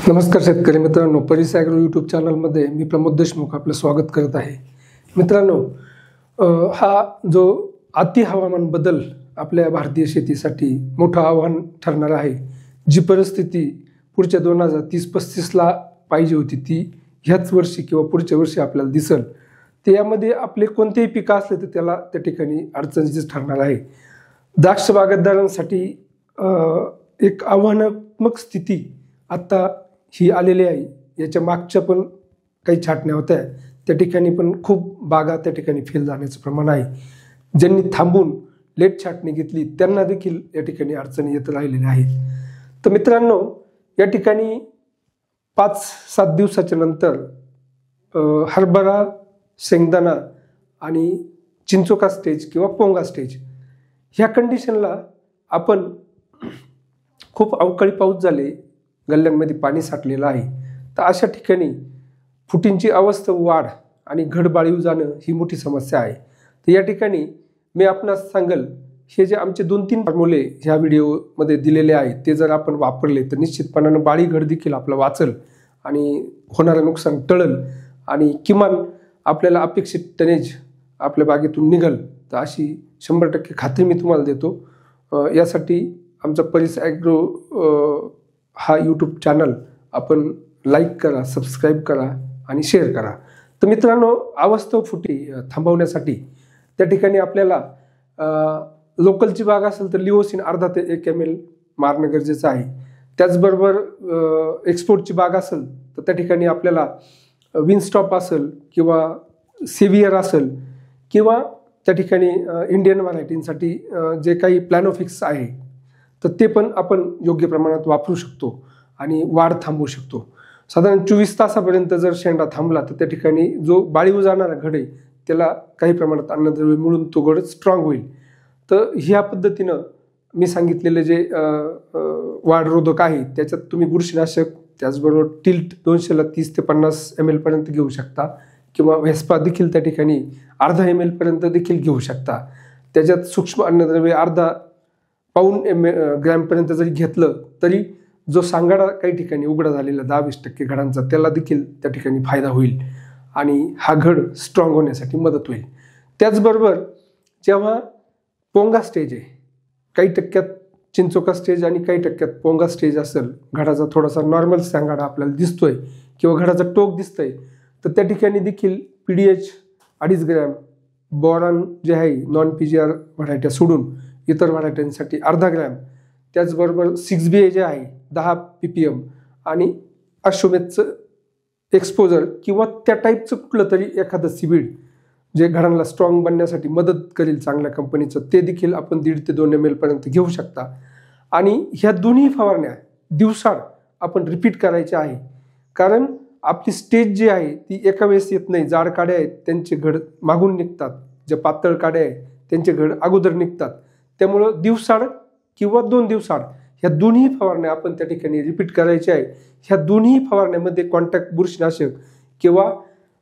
नमस्कार शेतकरी मित्रांनो, परिस ॲग्रो यूट्यूब चॅनलमध्ये मी प्रमोद देशमुख आपलं स्वागत करत आहे. मित्रांनो, हा जो अति हवामान बदल आपल्या भारतीय शेतीसाठी मोठं आव्हान ठरणार आहे. जी परिस्थिती पुढच्या 2030-35ला पाहिजे होती ती ह्याच वर्षी किंवा पुढच्या वर्षी आपल्याला दिसेल. ते यामध्ये आपले कोणतेही पिकं असले तर त्याला त्या ठिकाणी अडचणीचीच ठरणार आहे. द्राक्ष बागायतदारांसाठी एक आव्हानात्मक स्थिती आत्ता ही आलेली आहे. याच्या मागच्या पण काही छाटण्या होत्या, त्या ठिकाणी पण खूप बागा त्या ठिकाणी फेल जाण्याचं प्रमाण आहे. ज्यांनी थांबून लेट छाटणी घेतली त्यांना देखील या ठिकाणी अडचणी येत राहिलेल्या आहेत. तर मित्रांनो, या ठिकाणी 5-7 दिवसाच्या नंतर हरभरा, शेंगदाणा आणि चिंचोका स्टेज किंवा पोंगा स्टेज ह्या कंडिशनला आपण खूप अवकाळी पाऊस झाले, गल्ल्यांमध्ये पाणी साठलेलं आहे. तर अशा ठिकाणी फुटींची अवस्था वाढ आणि घड बाळीव जाणं ही मोठी समस्या आहे. तर या ठिकाणी मी आपणास सांगेल, हे जे आमचे 2-3 फॉर्म्युले ह्या व्हिडिओमध्ये दिलेले आहेत ते जर आपण वापरले तर निश्चितपणानं बाळी घड देखील आपला वाचल आणि होणारं नुकसान टळल आणि किमान आपल्याला अपेक्षित टनेज आपल्या बागेतून निघल. तर अशी 100% खात्री मी तुम्हाला देतो. यासाठी आमचा परिस ॲग्रो हा यूट्यूब चॅनल आपण लाईक करा, सबस्क्राईब करा आणि शेअर करा. तर मित्रांनो, अवास्तव फुटी थांबवण्यासाठी त्या ठिकाणी आपल्याला लोकलची बाग असेल तर लिओसिन अर्धा ते 1 ml मारणं गरजेचं आहे. त्याचबरोबर एक्सपोर्टची बाग असेल तर त्या ठिकाणी आपल्याला विनस्टॉप असेल किंवा सेव्हियर असेल किंवा त्या ठिकाणी इंडियन व्हरायटींसाठी जे काही प्लॅनोफिक्स आहे तर ते पण आपण योग्य प्रमाणात वापरू शकतो आणि वाढ थांबवू शकतो. साधारण 24 तासापर्यंत जर शेंडा थांबला तर त्या ठिकाणी जो बाळीव जाणारा घड आहे त्याला काही प्रमाणात अन्नद्रव्य मिळून तो घड स्ट्रॉंग होईल. तर ह्या पद्धतीनं मी सांगितलेले जे वाढरोधक आहे त्याच्यात तुम्ही बुरशीनाशक, त्याचबरोबर टिल्ट 230 ते 50 ml पर्यंत घेऊ शकता किंवा व्हेस्पा देखील त्या ठिकाणी अर्धा ml पर्यंत देखील घेऊ शकता. त्याच्यात सूक्ष्म अन्नद्रव्य अर्धा पाऊण ग्रॅमपर्यंत जरी घेतलं तरी जो सांगाडा काही ठिकाणी उघडा झालेला 10-20% घडांचा त्याला देखील त्या ठिकाणी फायदा होईल आणि हा घड स्ट्रॉंग होण्यासाठी मदत होईल. त्याचबरोबर जेव्हा पोंगा स्टेज आहे, काही टक्क्यात चिंचोका स्टेज आणि काही टक्क्यात पोंगा स्टेज असेल, घडाचा थोडासा नॉर्मल सांगाडा आपल्याला दिसतोय किंवा घडाचा टोक दिसतंय, तर त्या ठिकाणी देखील PDH 2.5 ग्रॅम, बोरॉन जे आहे नॉन PGR व्हरायट्या सोडून इतर व्हरायट्यांसाठी अर्धा ग्रॅम, त्याचबरोबर 6BA जे आहे 10 ppm आणि अश्वमेधचं एक्सपोजर किंवा त्या टाईपचं कुठलं तरी एखादं सीवीड जे घडांना स्ट्रॉंग बनण्यासाठी मदत करेल चांगल्या कंपनीचं, ते देखील आपण 1.5 ते 2 ml पर्यंत घेऊ शकता. आणि ह्या दोन्ही फवारण्या दिवसाड आपण रिपीट करायच्या आहे, कारण आपली स्टेज जी आहे ती एका वेळेस येत नाही. जाड काड्या आहेत त्यांचे घड मागून निघतात, ज्या पातळ काड्या आहेत त्यांचे घड अगोदर निघतात. त्यामुळं दिवसाड किंवा 2 दिवसाड ह्या दोन्ही फवारण्या आपण त्या ठिकाणी रिपीट करायच्या आहे. ह्या दोन्ही फवारण्यामध्ये कॉन्टॅक्ट बुरशीनाशक किंवा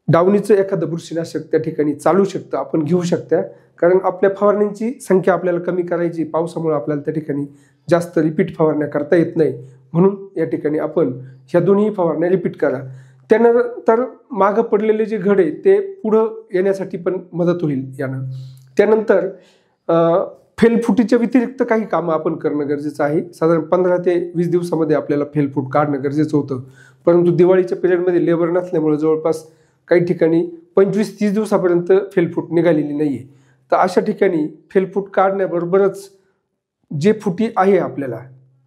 डावणीचं एखादं बुरशीनाशक त्या ठिकाणी चालू शकतं, आपण घेऊ शकता. कारण आपल्या फवारण्यांची संख्या आपल्याला कमी करायची, पावसामुळे आपल्याला त्या ठिकाणी जास्त रिपीट फवारण्या करता येत नाही, म्हणून या ठिकाणी आपण ह्या दोन्ही फवारण्या रिपीट करा. त्यानंतर मागं पडलेले जे घड आहे ते पुढं येण्यासाठी पण मदत होईल यानं. त्यानंतर फेलफुटीच्या व्यतिरिक्त काही कामं आपण करणं गरजेचं आहे. साधारण 15 ते 20 दिवसामध्ये आपल्याला फेलफूट काढणं गरजेचं होतं, परंतु दिवाळीच्या पिरियडमध्ये लेबर नसल्यामुळे जवळपास काही ठिकाणी 25-30 दिवसापर्यंत फेलफूट निघालेली नाही आहे. तर अशा ठिकाणी फेलफूट काढण्याबरोबरच जे फुटी आहे आपल्याला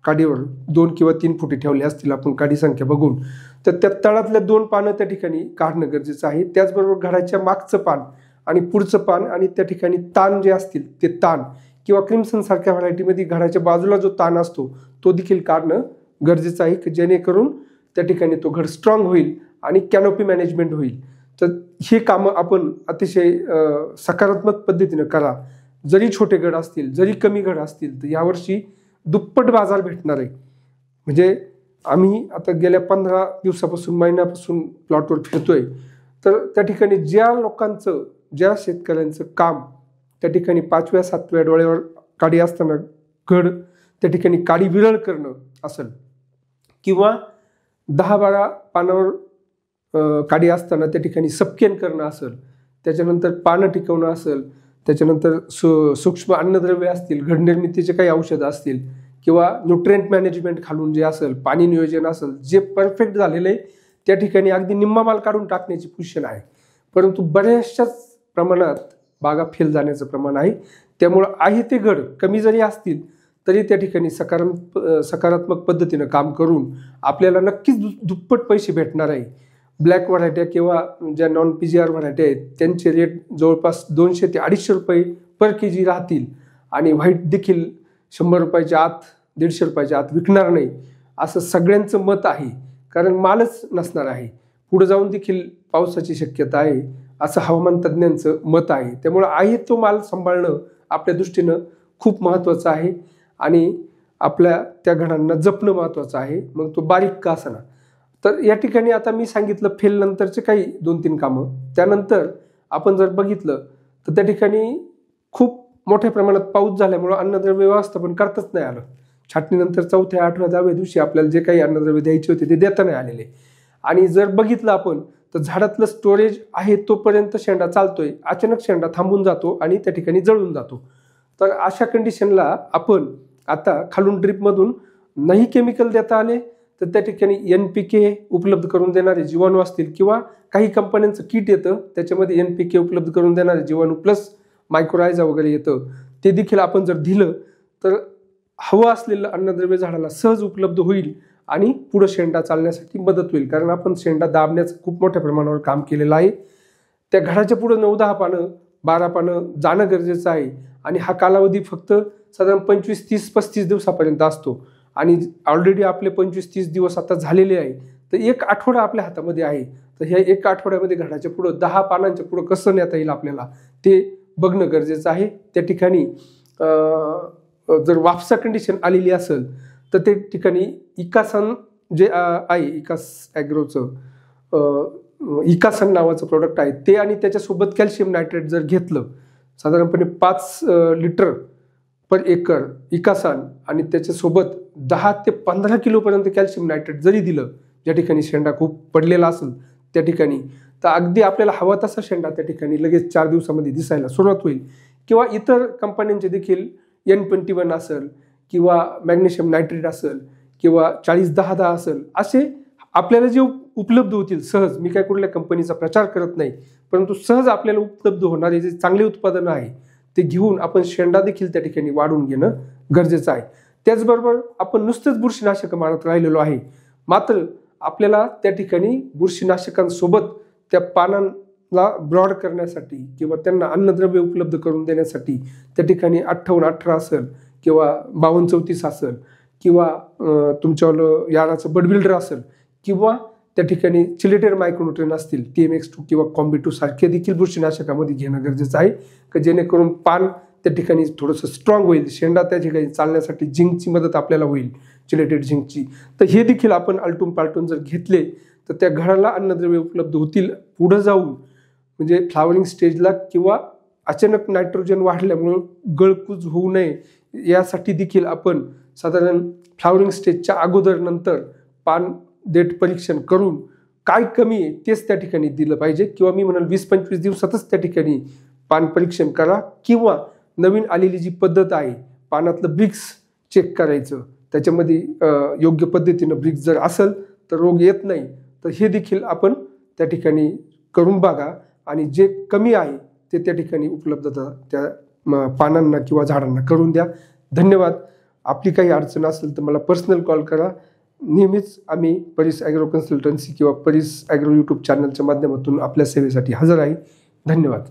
काडीवर 2 किंवा 3 फुटी ठेवले असतील आपण काडी संख्या बघून, तर त्या तळातल्या 2 पानं त्या ठिकाणी काढणं गरजेचं आहे. त्याचबरोबर घडाच्या मागचं पान आणि पुढचं पान आणि त्या ठिकाणी ताण जे असतील ते ताण किंवा क्रिम्सन सारख्या व्हरायटीमध्ये घडाच्या बाजूला जो ताण असतो तो देखील काढणं गरजेचं आहे, की जेणेकरून त्या ठिकाणी तो घड स्ट्रॉंग होईल आणि कॅनोपी मॅनेजमेंट होईल. तर हे कामं आपण अतिशय सकारात्मक पद्धतीनं करा. जरी छोटे घड असतील, जरी कमी घड असतील, तर यावर्षी दुप्पट बाजार भेटणार आहे. म्हणजे आम्ही आता गेल्या 15 दिवसापासून, महिन्यापासून प्लॉटवर फिरतोय, तर त्या ठिकाणी ज्या लोकांचं, ज्या शेतकऱ्यांचं काम त्या ठिकाणी 5व्या-7व्या डोळ्यावर काडी असताना घड त्या ठिकाणी काडी विरळ करणं असेल किंवा 10-12 पानावर काडी असताना त्या ठिकाणी सपकेन करणं असेल, त्याच्यानंतर पानं टिकवणं असेल, त्याच्यानंतर सूक्ष्म अन्नद्रव्य असतील, घडनिर्मितीचे काही औषधं असतील किंवा न्यूट्रिएंट मॅनेजमेंट खालून जे असेल, पाणी नियोजन असेल, जे परफेक्ट झालेलं आहे त्या ठिकाणी अगदी निम्मा माल काढून टाकण्याची पोझिशन आहे. परंतु बऱ्याचशाच प्रमाणात बागा फेल जाण्याचं प्रमाण आहे. त्यामुळं आहे ते घड कमी जरी असतील तरी त्या ठिकाणी सकारात्मक पद्धतीनं काम करून आपल्याला नक्कीच दुप्पट पैसे भेटणार आहे. ब्लॅक व्हरायट्या किंवा ज्या नॉन PGR व्हरायटी आहेत त्यांचे रेट जवळपास 200 ते 250 रुपये पर kg राहतील आणि व्हाईट देखील 100 रुपयाच्या आत 150 रुपयाच्या आत विकणार नाही असं सगळ्यांचं मत आहे. कारण मालच नसणार आहे. पुढे जाऊन देखील पावसाची शक्यता आहे असं हवामान तज्ज्ञांचं मत आहे. त्यामुळे आहे तो माल सांभाळणं आपल्या दृष्टीनं खूप महत्त्वाचं आहे आणि आपल्या त्या घडांना जपणं महत्त्वाचं आहे, मग तो बारीक का असेना. तर या ठिकाणी आता मी सांगितलं फेल नंतरचे काही 2-3 कामं. त्यानंतर आपण जर बघितलं तर त्या ठिकाणी खूप मोठ्या प्रमाणात पाऊस झाल्यामुळं अन्नद्रव्य व्यवस्थापन करताच नाही आलं. छाटणीनंतर 4थ्या 8व्या 10व्या दिवशी आपल्याला जे काही अन्नद्रव्य द्यायचे होते ते देता नाही आलेले. आणि जर बघितलं आपण तर झाडातलं स्टोरेज आहे तोपर्यंत शेंडा चालतोय, अचानक शेंडा थांबून जातो आणि त्या ठिकाणी जळून जातो. तर अशा कंडिशनला आपण आता खालून ड्रिपमधून नाही केमिकल देता आले तर त्या ठिकाणी NPK उपलब्ध करून देणारे जीवाणू असतील किंवा काही कंपन्यांचं किट येतं त्याच्यामध्ये NPK उपलब्ध करून देणारे जीवाणू प्लस मायक्रोरायझा वगैरे येतं, ते देखील आपण जर दिलं तर हवं असलेलं अन्नद्रव्य झाडाला सहज उपलब्ध होईल आणि पुढं शेंडा चालण्यासाठी मदत होईल. कारण आपण शेंडा दाबण्याचं खूप मोठ्या प्रमाणावर काम केलेलं आहे. त्या घडाच्या पुढं 9-10 पानं 12 पानं जाणं गरजेचं आहे आणि हा कालावधी फक्त साधारण 25, 30, 35 दिवसापर्यंत असतो आणि ऑलरेडी आपले 25-30 दिवस आता झालेले आहे. तर 1 आठवडा आपल्या हातामध्ये आहे. तर ह्या 1 आठवड्यामध्ये घडाच्या पुढं 10 पानांच्या पुढं कसं नेता येईल आपल्याला ते बघणं गरजेचं आहे. त्या ठिकाणी जर वापसा कंडिशन आलेली असेल तर ते ठिकाणी इकासन जे आहे इकास ॲग्रोचं इकासन नावाचं प्रोडक्ट आहे ते आणि त्याच्यासोबत कॅल्शियम नायट्रेट जर घेतलं साधारणपणे 5 लिटर पर एकर इकासन आणि त्याच्यासोबत 10 ते 15 किलोपर्यंत कॅल्शियम नायट्रेट जरी दिलं, ज्या ठिकाणी शेंडा खूप पडलेला असेल त्या ठिकाणी, तर अगदी आपल्याला हवा तसा शेंडा त्या ठिकाणी लगेच 4 दिवसामध्ये दिसायला सुरुवात होईल. किंवा इतर कंपन्यांचे देखील N21 असेल किंवा मॅग्नेशियम नायट्रेट असेल किंवा 40-10-10 असेल, असे आपल्याला जे उपलब्ध होतील सहज, मी काय कुठल्या कंपनीचा प्रचार करत नाही, परंतु सहज आपल्याला उपलब्ध होणारे जे चांगले उत्पादनं आहे ते घेऊन आपण शेंडा देखील त्या ठिकाणी वाढवून घेणं गरजेचं आहे. त्याचबरोबर आपण नुसतंच बुरशीनाशक मारत राहिलेलो आहे, मात्र आपल्याला त्या ठिकाणी बुरशीनाशकांसोबत त्या पानांना ब्रॉड करण्यासाठी किंवा त्यांना अन्नद्रव्य उपलब्ध करून देण्यासाठी त्या ठिकाणी 58-18 असेल किंवा 52-34 असेल किंवा तुमच्यावालं याराचं बडबिल्डर असेल किंवा त्या ठिकाणी चिलेटेड मायक्रोन्यूट्रिएंट असतील TMX2 किंवा कॉम्बी2 सारखे देखील बुरशीनाशकामध्ये घेणं गरजेचं आहे, की जेणेकरून पान त्या ठिकाणी थोडंसं स्ट्रॉंग होईल, शेंडा त्या ठिकाणी चालण्यासाठी झिंकची मदत आपल्याला होईल, चिलेटेड झिंकची. तर हे देखील आपण आलटून पालटून जर घेतले तर त्या घडाला अन्नद्रव्य उपलब्ध होतील. पुढं जाऊन म्हणजे फ्लावरिंग स्टेजला किंवा अचानक नायट्रोजन वाढल्यामुळं गळकूज होऊ नये यासाठी देखील आपण साधारण फ्लावरिंग स्टेजच्या अगोदर नंतर पान देठ परीक्षण करून काय कमी आहे तेच त्या ठिकाणी दिलं पाहिजे. किंवा मी म्हणाल 20-25 दिवसातच त्या ठिकाणी पान परीक्षण करा. किंवा नवीन आलेली जी पद्धत आहे पानातलं ब्रिक्स चेक करायचं, त्याच्यामध्ये योग्य पद्धतीनं ब्रिक्स जर असेल तर रोग येत नाही, तर हे देखील आपण त्या ठिकाणी करून बघा आणि जे कमी आहे ते त्या ठिकाणी उपलब्धता त्या पानांना किंवा झाडांना करून द्या. धन्यवाद. आपली काही अडचण असेल तर मला पर्सनल कॉल करा. नेहमीच आम्ही परीस ॲग्रो कन्सल्टन्सी किंवा परीस ॲग्रो यूट्यूब चॅनलच्या माध्यमातून आपल्या सेवेसाठी हजर आहे. धन्यवाद.